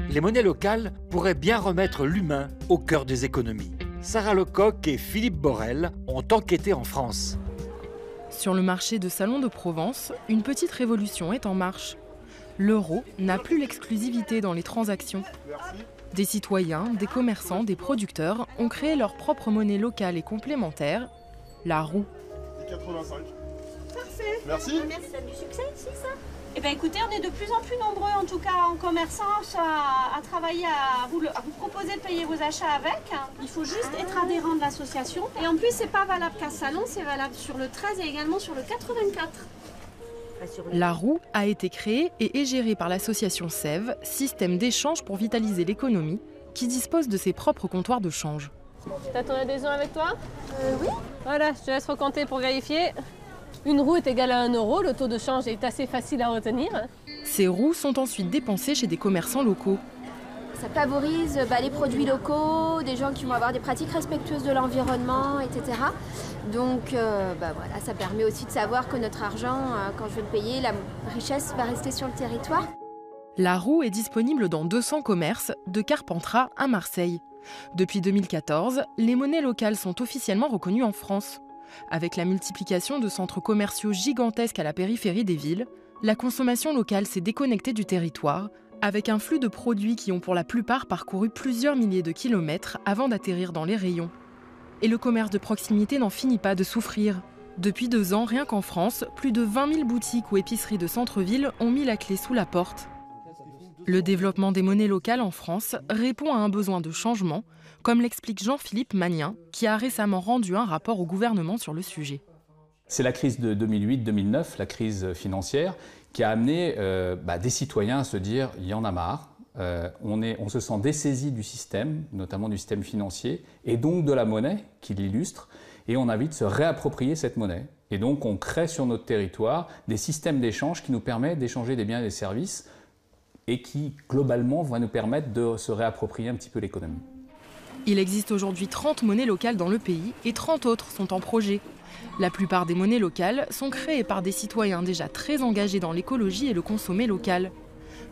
Les monnaies locales pourraient bien remettre l'humain au cœur des économies. Sarah Lecoq et Philippe Borel ont enquêté en France. Sur le marché de Salon de Provence, une petite révolution est en marche. L'euro n'a plus l'exclusivité dans les transactions. Des citoyens, des commerçants, des producteurs ont créé leur propre monnaie locale et complémentaire, la roue. 85. Parfait. Merci. Merci, ça a du succès ici, ça? Eh bien écoutez, on est de plus en plus nombreux, en tout cas en commerçants, à travailler, à vous proposer de payer vos achats avec. Il faut juste être adhérent de l'association. Et en plus, c'est pas valable qu'à Salon, c'est valable sur le 13 et également sur le 84. La roue a été créée et est gérée par l'association SEV, système d'échange pour vitaliser l'économie, qui dispose de ses propres comptoirs de change. T'as ton adhésion avec toi? Oui. Voilà, je te laisse recompter pour vérifier. Une roue est égale à 1 euro, le taux de change est assez facile à retenir. Ces roues sont ensuite dépensées chez des commerçants locaux. Ça favorise les produits locaux, des gens qui vont avoir des pratiques respectueuses de l'environnement, etc. Donc voilà, ça permet aussi de savoir que notre argent, quand je vais le payer, la richesse va rester sur le territoire. La roue est disponible dans 200 commerces, de Carpentras à Marseille. Depuis 2014, les monnaies locales sont officiellement reconnues en France. Avec la multiplication de centres commerciaux gigantesques à la périphérie des villes, la consommation locale s'est déconnectée du territoire, avec un flux de produits qui ont pour la plupart parcouru plusieurs milliers de kilomètres avant d'atterrir dans les rayons. Et le commerce de proximité n'en finit pas de souffrir. Depuis 2 ans, rien qu'en France, plus de 20 000 boutiques ou épiceries de centre-ville ont mis la clé sous la porte. Le développement des monnaies locales en France répond à un besoin de changement, comme l'explique Jean-Philippe Magnien, qui a récemment rendu un rapport au gouvernement sur le sujet. C'est la crise de 2008-2009, la crise financière, qui a amené des citoyens à se dire « il y en a marre ». On se sent dessaisi du système, notamment du système financier, et donc de la monnaie qui l'illustre, et on a envie de se réapproprier cette monnaie. Et donc on crée sur notre territoire des systèmes d'échange qui nous permettent d'échanger des biens et des services, et qui, globalement, vont nous permettre de se réapproprier un petit peu l'économie. Il existe aujourd'hui 30 monnaies locales dans le pays et 30 autres sont en projet. La plupart des monnaies locales sont créées par des citoyens déjà très engagés dans l'écologie et le consommé local.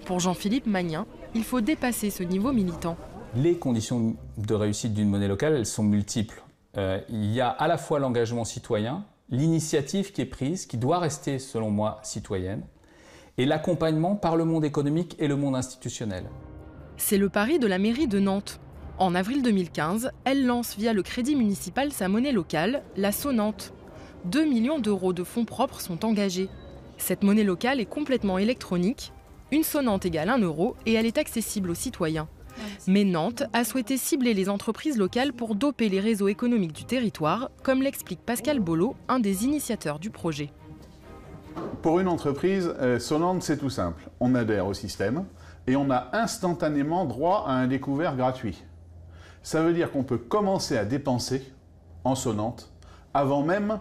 Pour Jean-Philippe Magnien, il faut dépasser ce niveau militant. Les conditions de réussite d'une monnaie locale, elles sont multiples. Il y a à la fois l'engagement citoyen, l'initiative qui est prise, qui doit rester, selon moi, citoyenne, et l'accompagnement par le monde économique et le monde institutionnel. C'est le pari de la mairie de Nantes. En avril 2015, elle lance via le crédit municipal sa monnaie locale, la sonnante. 2 millions d'euros de fonds propres sont engagés. Cette monnaie locale est complètement électronique. Une sonnante égale 1 euro et elle est accessible aux citoyens. Mais Nantes a souhaité cibler les entreprises locales pour doper les réseaux économiques du territoire, comme l'explique Pascal Bollot, un des initiateurs du projet. Pour une entreprise, Sonnante, c'est tout simple. On adhère au système et on a instantanément droit à un découvert gratuit. Ça veut dire qu'on peut commencer à dépenser en Sonnante avant même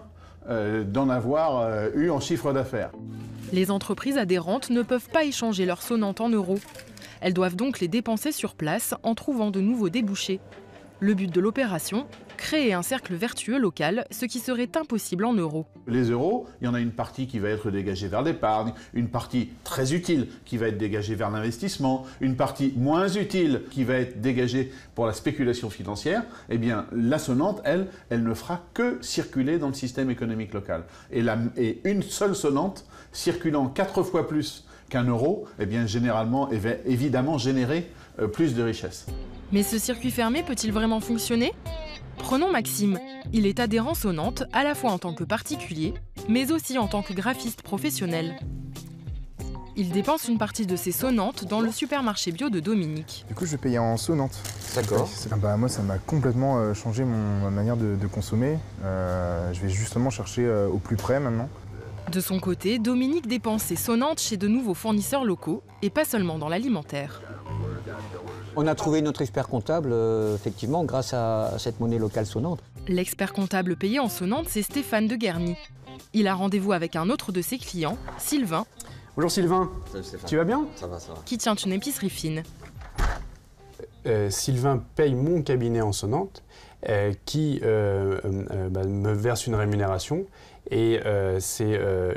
d'en avoir eu en chiffre d'affaires. Les entreprises adhérentes ne peuvent pas échanger leurs sonnantes en euros. Elles doivent donc les dépenser sur place en trouvant de nouveaux débouchés. Le but de l'opération, créer un cercle vertueux local, ce qui serait impossible en euros. Les euros, il y en a une partie qui va être dégagée vers l'épargne, une partie très utile qui va être dégagée vers l'investissement, une partie moins utile qui va être dégagée pour la spéculation financière. Eh bien, la sonnante, elle ne fera que circuler dans le système économique local. Et une seule sonnante circulant 4 fois plus qu'un euro, eh bien, généralement, va évidemment générer plus de richesse. Mais ce circuit fermé peut-il vraiment fonctionner ? Prenons Maxime. Il est adhérent Sonnante à la fois en tant que particulier, mais aussi en tant que graphiste professionnel. Il dépense une partie de ses sonnantes dans le supermarché bio de Dominique. Du coup, je vais payer en sonnante. D'accord. Moi, ça m'a complètement changé ma manière de consommer. Je vais justement chercher au plus près maintenant. De son côté, Dominique dépense ses sonnantes chez de nouveaux fournisseurs locaux, et pas seulement dans l'alimentaire. On a trouvé notre expert comptable, effectivement, grâce à cette monnaie locale sonnante. L'expert comptable payé en sonnante, c'est Stéphane de Guerny. Il a rendez-vous avec un autre de ses clients, Sylvain. Bonjour Sylvain. Salut Stéphane. Tu vas bien ? Ça va, ça va. Qui tient une épicerie fine. Sylvain paye mon cabinet en sonnante, qui me verse une rémunération. Et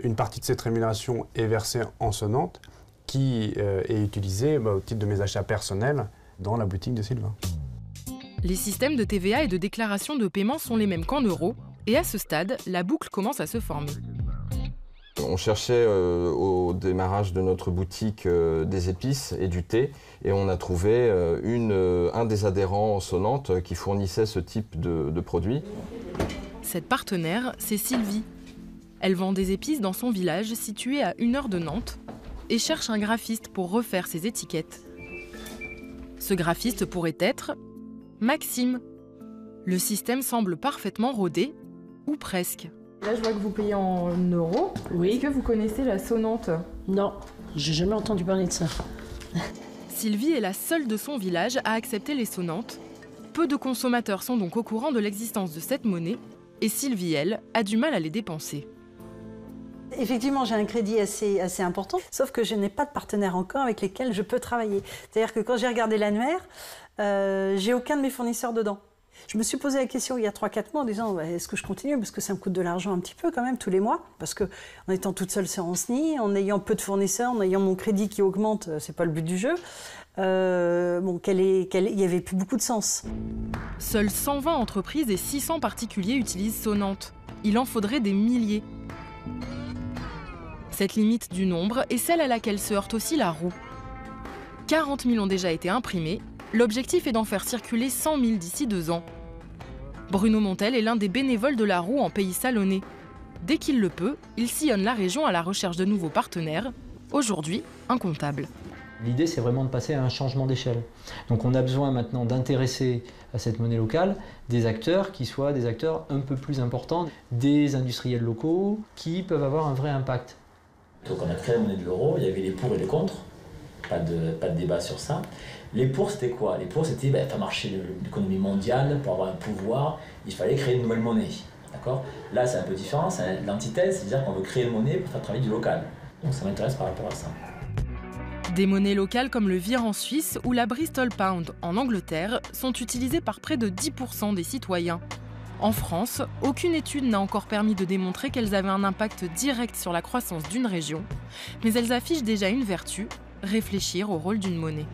une partie de cette rémunération est versée en sonnante qui est utilisé au titre de mes achats personnels dans la boutique de Sylvain. Les systèmes de TVA et de déclaration de paiement sont les mêmes qu'en euros, et à ce stade, la boucle commence à se former. On cherchait au démarrage de notre boutique des épices et du thé, et on a trouvé un des adhérents sonnantes qui fournissait ce type de produit. Cette partenaire, c'est Sylvie. Elle vend des épices dans son village situé à 1 heure de Nantes et cherche un graphiste pour refaire ses étiquettes. Ce graphiste pourrait être Maxime. Le système semble parfaitement rodé, ou presque. Là, je vois que vous payez en euros. Oui. Est-ce que vous connaissez la sonnante? Non, j'ai jamais entendu parler de ça. Sylvie est la seule de son village à accepter les sonnantes. Peu de consommateurs sont donc au courant de l'existence de cette monnaie, et Sylvie, elle, a du mal à les dépenser. Effectivement, j'ai un crédit assez important, sauf que je n'ai pas de partenaire encore avec lesquels je peux travailler. C'est-à-dire que quand j'ai regardé l'annuaire, j'ai aucun de mes fournisseurs dedans. Je me suis posé la question il y a 3-4 mois en disant est-ce que je continue, parce que ça me coûte de l'argent un petit peu quand même tous les mois, parce que en étant toute seule sur Anceny, en ayant peu de fournisseurs, en ayant mon crédit qui augmente, c'est pas le but du jeu. Il y avait plus beaucoup de sens. Seules 120 entreprises et 600 particuliers utilisent Sonnante. Il en faudrait des milliers. Cette limite du nombre est celle à laquelle se heurte aussi la roue. 40 000 ont déjà été imprimés. L'objectif est d'en faire circuler 100 000 d'ici 2 ans. Bruno Montel est l'un des bénévoles de la roue en pays salonnais. Dès qu'il le peut, il sillonne la région à la recherche de nouveaux partenaires. Aujourd'hui, un comptable. L'idée, c'est vraiment de passer à un changement d'échelle. Donc on a besoin maintenant d'intéresser à cette monnaie locale des acteurs qui soient des acteurs un peu plus importants, des industriels locaux qui peuvent avoir un vrai impact. Donc on a créé la monnaie de l'euro, il y avait les pour et les contre, pas de débat sur ça. Les pour, c'était quoi? Les pour, c'était faire marcher l'économie mondiale, pour avoir un pouvoir, il fallait créer une nouvelle monnaie. D'accord? Là, c'est un peu différent, c'est l'antithèse, c'est-à-dire qu'on veut créer une monnaie pour faire travailler du local. Donc ça m'intéresse par rapport à ça. Des monnaies locales comme le Vir en Suisse ou la Bristol Pound en Angleterre sont utilisées par près de 10% des citoyens. En France, aucune étude n'a encore permis de démontrer qu'elles avaient un impact direct sur la croissance d'une région, mais elles affichent déjà une vertu, réfléchir au rôle d'une monnaie.